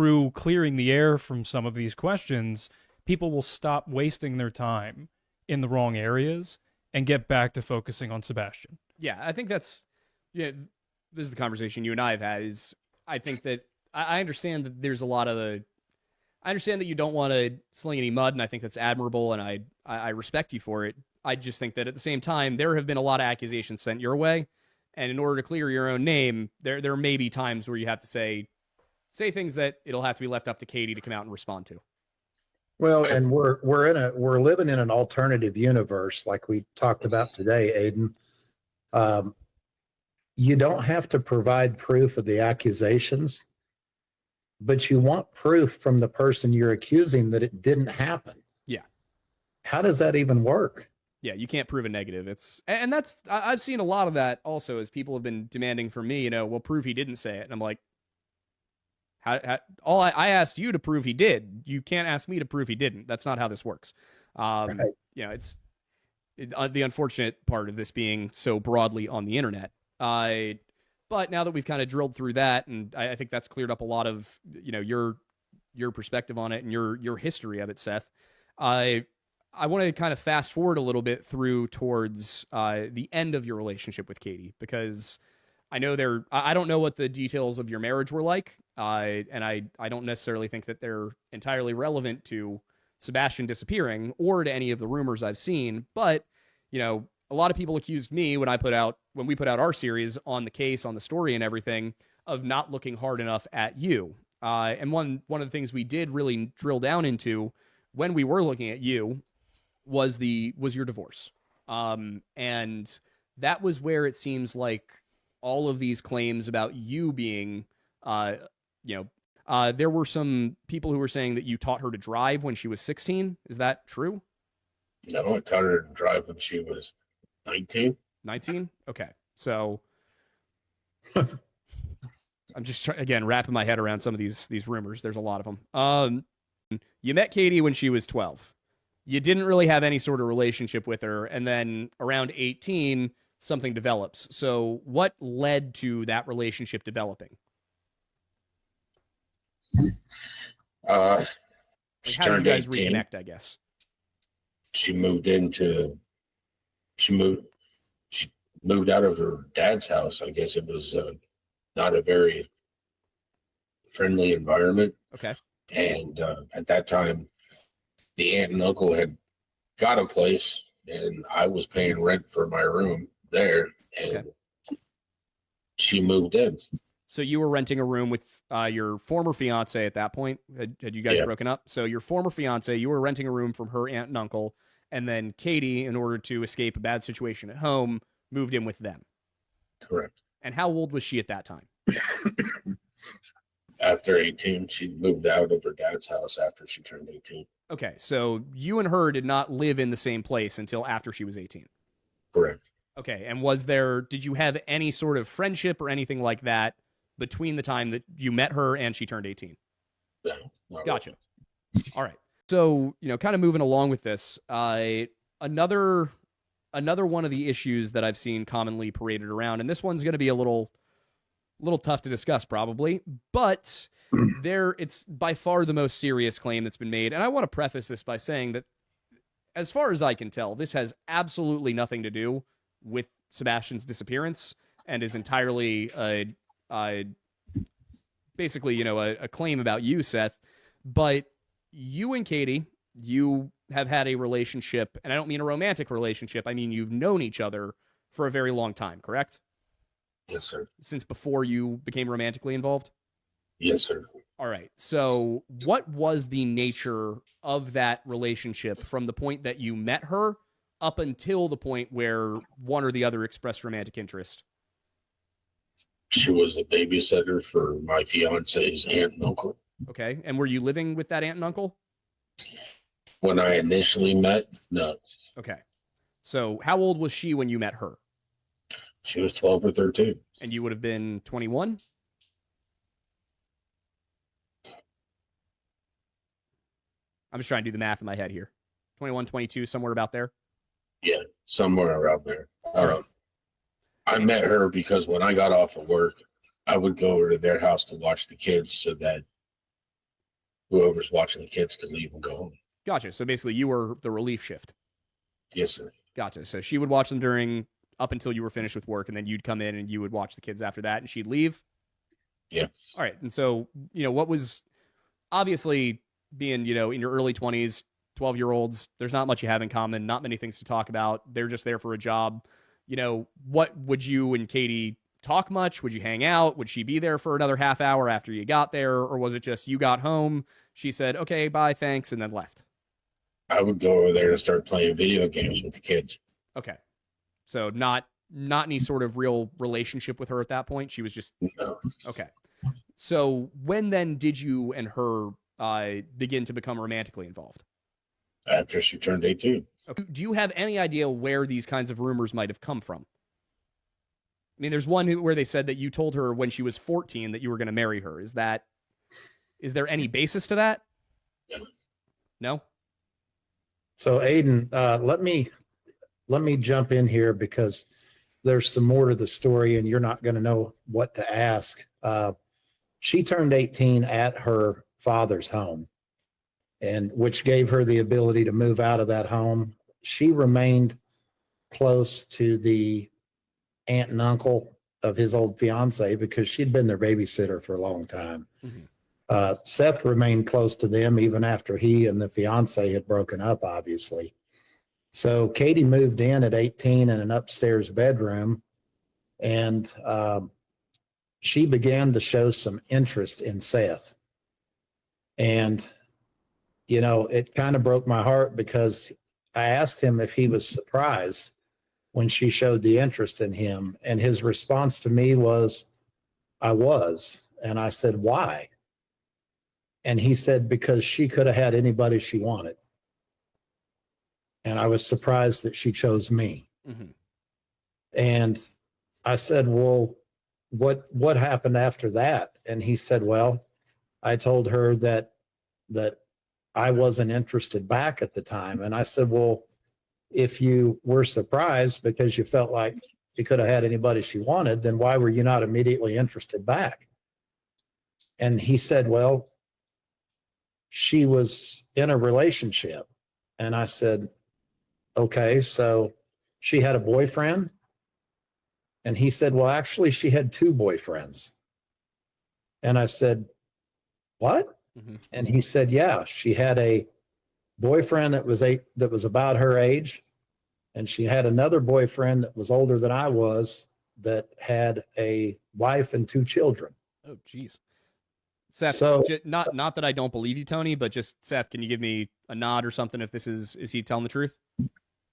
through clearing the air from some of these questions, people will stop wasting their time in the wrong areas and get back to focusing on Sebastian. Yeah, I think that's yeah. This is the conversation you and I have had. Is I think that I understand that there's a lot of the. I understand that you don't want to sling any mud, and I think that's admirable, and I respect you for it. I just think that at the same time, there have been a lot of accusations sent your way, and in order to clear your own name, there may be times where you have to say things that it'll have to be left up to Katie to come out and respond to. Well, and we're living in an alternative universe, like we talked about today, Aiden. You don't have to provide proof of the accusations, but you want proof from the person you're accusing that it didn't happen. Yeah. How does that even work? Yeah, you can't prove a negative. And that's I've seen a lot of that also as people have been demanding from me, we'll prove he didn't say it. And I'm like, I asked you to prove he did. You can't ask me to prove he didn't. That's not how this works. Right. It's the unfortunate part of this being so broadly on the internet. But now that we've kind of drilled through that, and I think that's cleared up a lot of your perspective on it and your history of it, Seth. I want to kind of fast forward a little bit through towards the end of your relationship with Katie, because I know I don't know what the details of your marriage were like, and I don't necessarily think that they're entirely relevant to Sebastian disappearing or to any of the rumors I've seen. But a lot of people accused me when we put out our series on the case, on the story and everything, of not looking hard enough at you. And one of the things we did really drill down into when we were looking at you was your divorce. And that was where it seems like all of these claims about you being, there were some people who were saying that you taught her to drive when she was 16. Is that true? No, I taught her to drive when she was 19. 19? Okay. So I'm just again wrapping my head around some of these rumors. There's a lot of them. You met Katie when she was 12. You didn't really have any sort of relationship with her, and then around 18 something develops. So what led to that relationship developing? How did you guys 18. Reconnect, I guess? She moved out of her dad's house. I guess it was not a very friendly environment. Okay. And at that time, the aunt and uncle had got a place, and I was paying rent for my room there, and she moved in. So you were renting a room with your former fiance at that point? Had you guys broken up? So your former fiance, you were renting a room from her aunt and uncle, and then Katie, in order to escape a bad situation at home, moved in with them. Correct. And how old was she at that time? After 18, she moved out of her dad's house after she turned 18. Okay, so you and her did not live in the same place until after she was 18. Correct. Okay, and did you have any sort of friendship or anything like that between the time that you met her and she turned 18? No. Gotcha. All right. So, kind of moving along with this, another one of the issues that I've seen commonly paraded around, and this one's going to be a little tough to discuss probably, but it's by far the most serious claim that's been made. And I want to preface this by saying that as far as I can tell, this has absolutely nothing to do with Sebastian's disappearance and is entirely basically, a claim about you, Seth. But you and Katie, you have had a relationship, and I don't mean a romantic relationship. I mean, you've known each other for a very long time, correct? Yes, sir. Since before you became romantically involved? Yes, sir. All right. So what was the nature of that relationship from the point that you met her up until the point where one or the other expressed romantic interest? She was a babysitter for my fiance's aunt and uncle. Okay. And were you living with that aunt and uncle? When I initially met, no. Okay. So how old was she when you met her? She was 12 or 13. And you would have been 21? I'm just trying to do the math in my head here. 21, 22, somewhere about there? Yeah, somewhere around there. Right. I met her because when I got off of work, I would go over to their house to watch the kids so that whoever's watching the kids could leave and go home. Gotcha. So basically, you were the relief shift. Yes, sir. Gotcha. So she would watch them up until you were finished with work, and then you'd come in and you would watch the kids after that, and she'd leave. Yeah. All right. And so, what was obviously being, in your early 20s, 12-year-olds, there's not much you have in common, not many things to talk about. They're just there for a job. What would you and Katie talk much? Would you hang out? Would she be there for another half hour after you got there? Or was it just you got home, she said, okay, bye, thanks, and then left? I would go over there and start playing video games with the kids. Okay. So not any sort of real relationship with her at that point. She was just No. Okay. So when then did you and her begin to become romantically involved? After she turned 18. Okay. Do you have any idea where these kinds of rumors might have come from? I mean, there's one where they said that you told her when she was 14 that you were going to marry her. Is there any basis to that? No? So Aiden, let me jump in here because there's some more to the story and you're not going to know what to ask. She turned 18 at her father's home, and which gave her the ability to move out of that home. She remained close to the aunt and uncle of his old fiance because she'd been their babysitter for a long time. Mm-hmm. Seth remained close to them even after he and the fiance had broken up, obviously. So Katie moved in at 18 in an upstairs bedroom, and she began to show some interest in Seth. And, it kind of broke my heart because I asked him if he was surprised when she showed the interest in him. And his response to me was, I was. And I said, why? And he said, because she could have had anybody she wanted. And I was surprised that she chose me. Mm-hmm. And I said, well, what happened after that? And he said, well, I told her that I wasn't interested back at the time. And I said, well, if you were surprised because you felt like she could have had anybody she wanted, then why were you not immediately interested back? And he said, well, she was in a relationship. And I said, okay, so she had a boyfriend? And he said, well, actually, she had two boyfriends. And I said, what? Mm-hmm. And he said, yeah, she had a boyfriend that was about her age. And she had another boyfriend that was older than I was that had a wife and two children. Oh, geez. Seth, So, not that I don't believe you, Tony, but just Seth, can you give me a nod or something if is he telling the truth?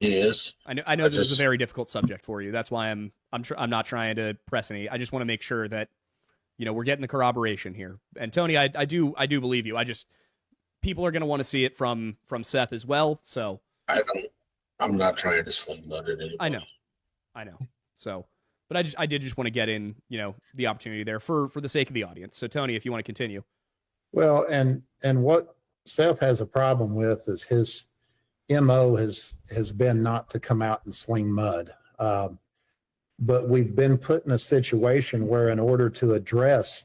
He is. I know this is a very difficult subject for you. That's why I'm not trying to press any. I just want to make sure that we're getting the corroboration here. And Tony, I do believe you. People are going to want to see it from Seth as well. So I'm not trying to sling mud at anybody. I know. So, but I did just want to get in, the opportunity there for the sake of the audience. So Tony, if you want to continue. well, and what Seth has a problem with is his MO has been not to come out and sling mud. But we've been put in a situation where in order to address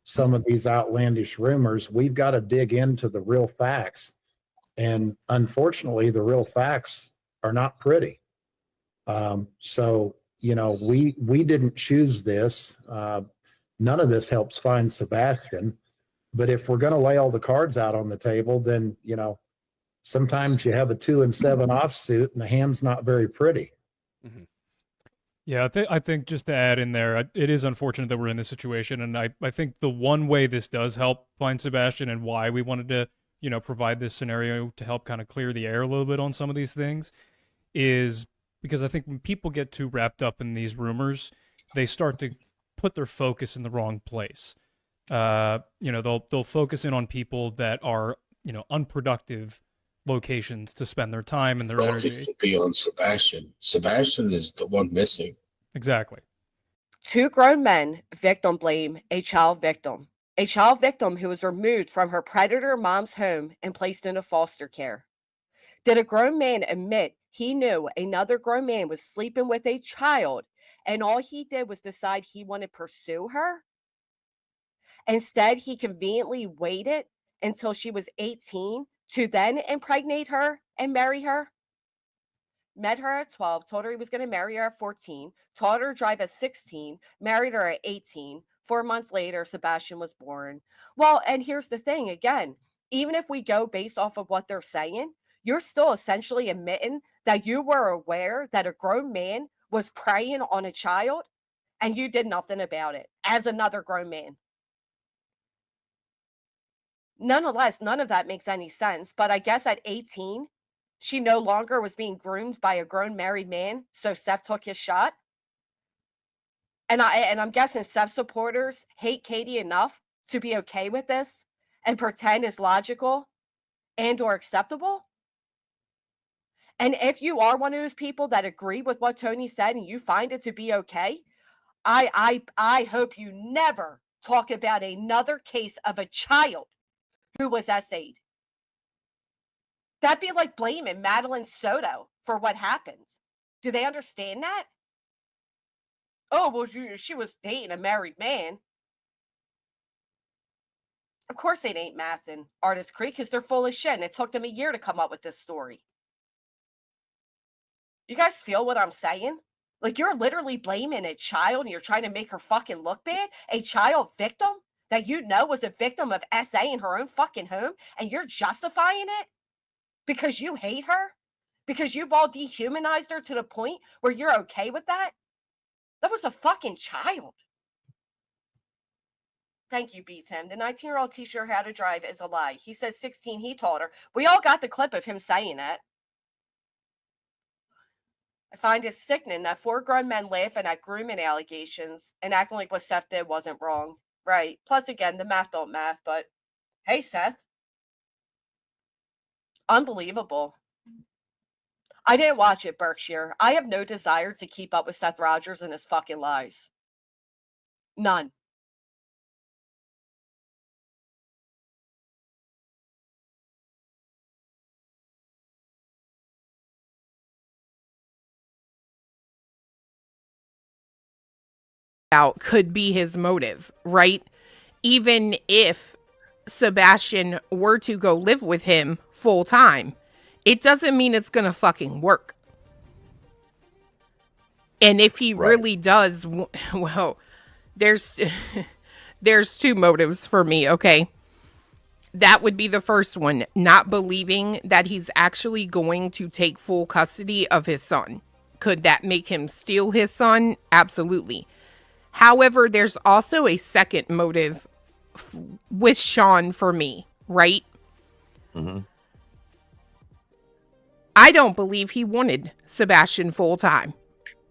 some of these outlandish rumors, we've got to dig into the real facts. And unfortunately, the real facts are not pretty. So, we didn't choose this. None of this helps find Sebastian. But if we're going to lay all the cards out on the table, then, sometimes you have a 2-7 offsuit and the hand's not very pretty. Mm-hmm. Yeah, I think just to add in there, it is unfortunate that we're in this situation, and I think the one way this does help find Sebastian and why we wanted to, provide this scenario to help kind of clear the air a little bit on some of these things is because I think when people get too wrapped up in these rumors, they start to put their focus in the wrong place. They'll focus in on people that are, unproductive locations to spend their time and their energy. To be on Sebastian. Sebastian is the one missing. Exactly. Two grown men victim blame a child victim who was removed from her predator mom's home and placed into foster care. Did a grown man admit he knew another grown man was sleeping with a child and all he did was decide he wanted to pursue her? Instead, he conveniently waited until she was 18 to then impregnate her and marry her? Met her at 12, told her he was going to marry her at 14, taught her to drive at 16, married her at 18. 4 months later, Sebastian was born. Well, and here's the thing again, even if we go based off of what they're saying, you're still essentially admitting that you were aware that a grown man was preying on a child and you did nothing about it as another grown man. Nonetheless, none of that makes any sense. But I guess at 18, she no longer was being groomed by a grown married man, so Seth took his shot. And I'm guessing Seth supporters hate Katie enough to be okay with this and pretend it's logical and or acceptable. And if you are one of those people that agree with what Tony said and you find it to be okay, I hope you never talk about another case of a child who was SA'd. That'd be like blaming Madeline Soto for what happened. Do they understand that? Oh, well, she was dating a married man. Of course it ain't math in Artist Creek because they're full of shit and it took them a year to come up with this story. You guys feel what I'm saying? Like you're literally blaming a child and you're trying to make her fucking look bad? A child victim that you know was a victim of SA in her own fucking home and you're justifying it? Because you hate her? Because you've all dehumanized her to the point where you're okay with that? That was a fucking child. Thank you, B-Tim. The 19-year-old teach her how to drive is a lie. He says 16, he taught her. We all got the clip of him saying that. I find it sickening that 4 grown men laughing at grooming allegations and acting like what Seth did wasn't wrong. Right. Plus, again, the math don't math, but hey, Seth. Unbelievable. I didn't watch it, Berkshire. I have no desire to keep up with Seth Rogers and his fucking lies. None. Out could be his motive, right? Even if Sebastian were to go live with him full time, it doesn't mean it's gonna fucking work. And if he really does, well, there's there's 2 motives for me, okay? That would be the first one, not believing that he's actually going to take full custody of his son. Could that make him steal his son? Absolutely. However, there's also a second motive with Sean for me, right? Mm-hmm. I don't believe he wanted Sebastian full time.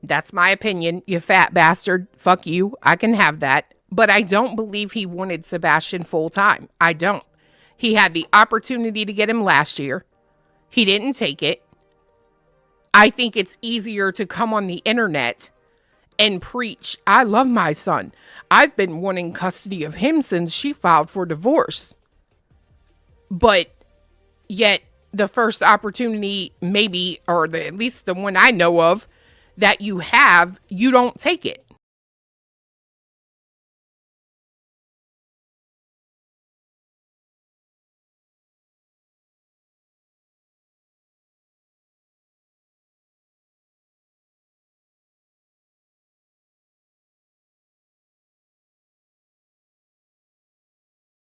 That's my opinion, you fat bastard. Fuck you. I can have that. But I don't believe he wanted Sebastian full time. I don't. He had the opportunity to get him last year. He didn't take it. I think it's easier to come on the internet and preach, I love my son. I've been wanting custody of him since she filed for divorce. But yet the first opportunity, maybe, or at least the one I know of, that you have, you don't take it.